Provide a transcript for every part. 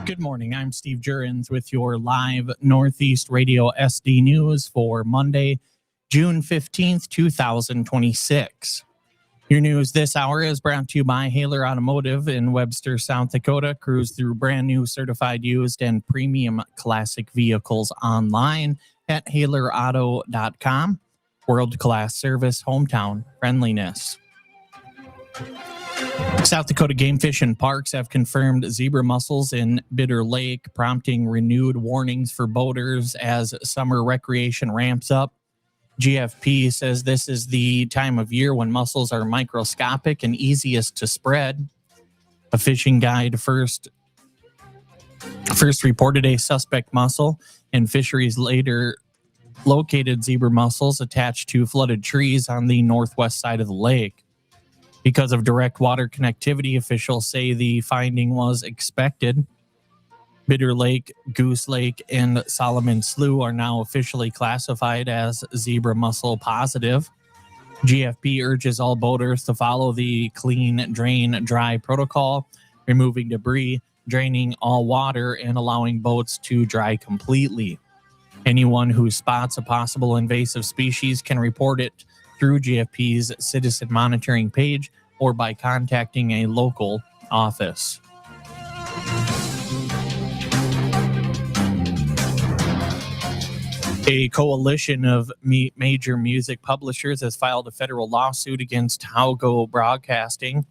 Good morning. I'm Steve Jurrens with your live Northeast Radio SD News for Monday, June 15th, 2026. Your news this hour is brought to you by Haler Automotive in Webster, South Dakota. Cruise through brand new certified used and premium classic vehicles online at halerauto.com. World-class service, hometown friendliness. South Dakota Game Fish and Parks have confirmed zebra mussels in Bitter Lake, prompting renewed warnings for boaters as summer recreation ramps up. GFP says this is the time of year when mussels are microscopic and easiest to spread. A fishing guide first reported a suspect mussel, and fisheries later located zebra mussels attached to flooded trees on the northwest side of the lake. Because of direct water connectivity, officials say the finding was expected. Bitter Lake, Goose Lake, and Solomon Slough are now officially classified as zebra mussel positive. GFP urges all boaters to follow the clean, drain, dry protocol, removing debris, draining all water, and allowing boats to dry completely. Anyone who spots a possible invasive species can report it through GFP's citizen monitoring page or by contacting a local office. A coalition of major music publishers has filed a federal lawsuit against Howgo Broadcasting,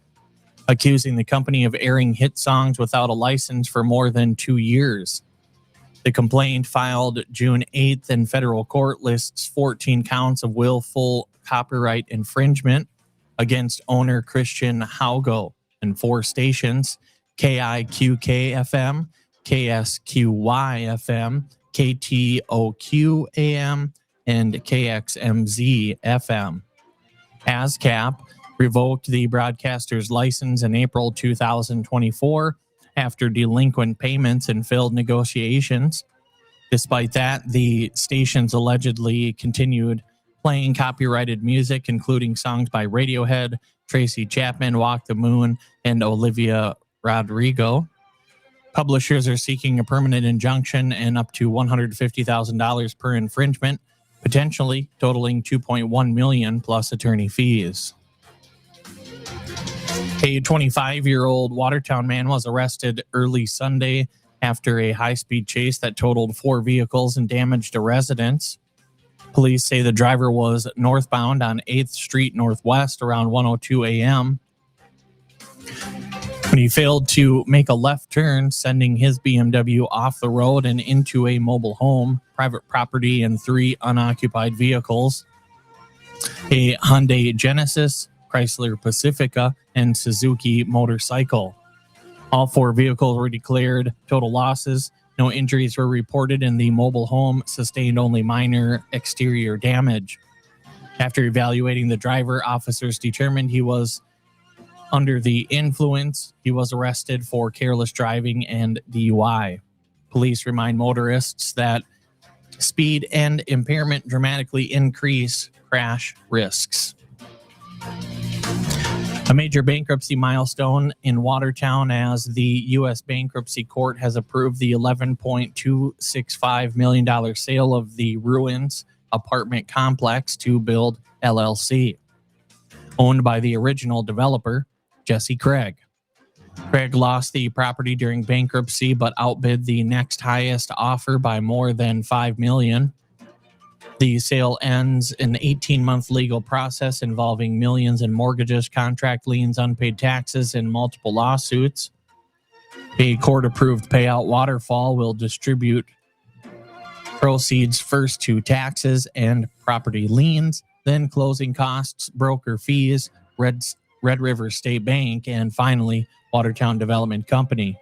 accusing the company of airing hit songs without a license for more than 2 years. The complaint, filed June 8th in federal court, lists 14 counts of willful copyright infringement against owner Christian Howgo and 4 stations: KIQK-FM, KSQY-FM, KTOQ-AM, and KXMZ-FM. ASCAP revoked the broadcaster's license in April 2024 after delinquent payments and failed negotiations. Despite that, the stations allegedly continued playing copyrighted music, including songs by Radiohead, Tracy Chapman, Walk the Moon, and Olivia Rodrigo. Publishers are seeking a permanent injunction and up to $150,000 per infringement, potentially totaling $2.1 million plus attorney fees. A 25-year-old Watertown man was arrested early Sunday after a high-speed chase that totaled 4 vehicles and damaged a residence. Police say the driver was northbound on 8th Street Northwest around 1:02 a.m. when he failed to make a left turn, sending his BMW off the road and into a mobile home, private property, and 3 unoccupied vehicles: a Hyundai Genesis, Chrysler Pacifica, and Suzuki motorcycle. All 4 vehicles were declared total losses. No injuries were reported, and the mobile home sustained only minor exterior damage. After evaluating the driver, officers determined he was under the influence. He was arrested for careless driving and DUI. Police remind motorists that speed and impairment dramatically increase crash risks. A major bankruptcy milestone in Watertown, as the U.S. Bankruptcy Court has approved the $11.265 million sale of the Ruins apartment complex to Build LLC, owned by the original developer, Jesse Craig. Craig lost the property during bankruptcy but outbid the next highest offer by more than $5 million. The sale ends an 18-month legal process involving millions in mortgages, contract liens, unpaid taxes, and multiple lawsuits. A court-approved payout waterfall will distribute proceeds first to taxes and property liens, then closing costs, broker fees, Red River State Bank, and finally, Watertown Development Company.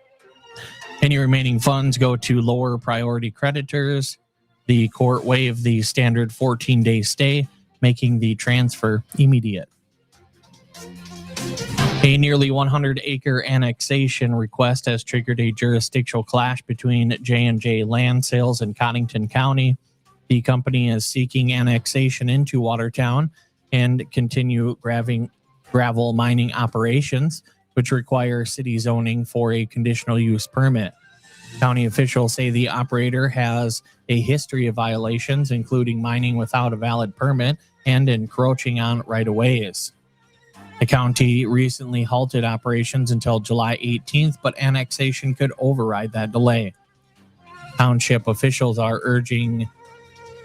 Any remaining funds go to lower priority creditors. The court waived the standard 14-day stay, making the transfer immediate. A nearly 100-acre annexation request has triggered a jurisdictional clash between J&J Land Sales and Cottington County. The company is seeking annexation into Watertown and continue gravel mining operations, which require city zoning for a conditional use permit. County officials say the operator has a history of violations, including mining without a valid permit and encroaching on right-of-ways. The county recently halted operations until July 18th, but annexation could override that delay. Township officials are urging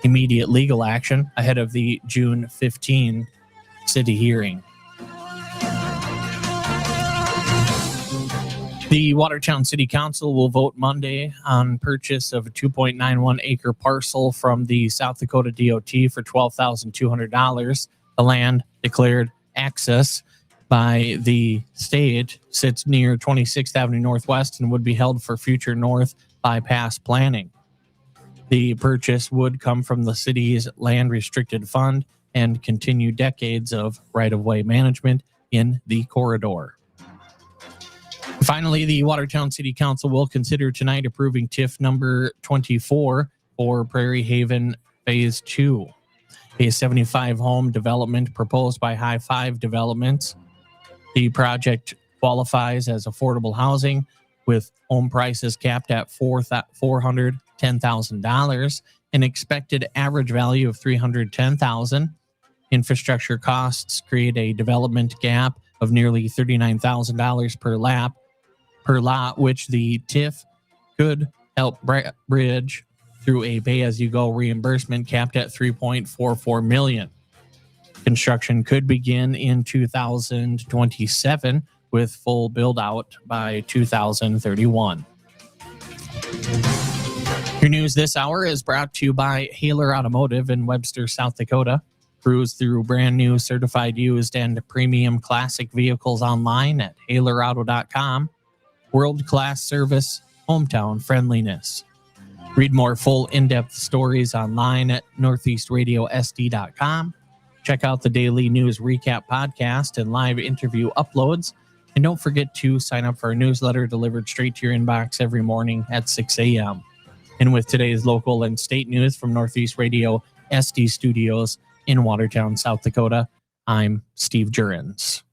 immediate legal action ahead of the June 15 city hearing. The Watertown City Council will vote Monday on purchase of a 2.91 acre parcel from the South Dakota DOT for $12,200. The land declared access by the state sits near 26th Avenue Northwest and would be held for future north bypass planning. The purchase would come from the city's land restricted fund and continue decades of right-of-way management in the corridor. Finally, the Watertown City Council will consider tonight approving TIF number 24 for Prairie Haven Phase 2, a 75-home development proposed by High Five Developments. The project qualifies as affordable housing with home prices capped at $410,000, an expected average value of $310,000. Infrastructure costs create a development gap of nearly $39,000 per lot, which the TIF could help bridge through a pay-as-you-go reimbursement capped at $3.44 million. Construction could begin in 2027 with full build-out by 2031. Your news this hour is brought to you by Haler Automotive in Webster, South Dakota. Cruise through brand new, certified used, and premium classic vehicles online at HalerAuto.com. World-class service, hometown friendliness. Read more full in-depth stories online at northeastradiosd.com. Check out the daily news recap podcast and live interview uploads. And don't forget to sign up for our newsletter delivered straight to your inbox every morning at 6 a.m. And with today's local and state news from Northeast Radio SD Studios in Watertown, South Dakota, I'm Steve Jurrens.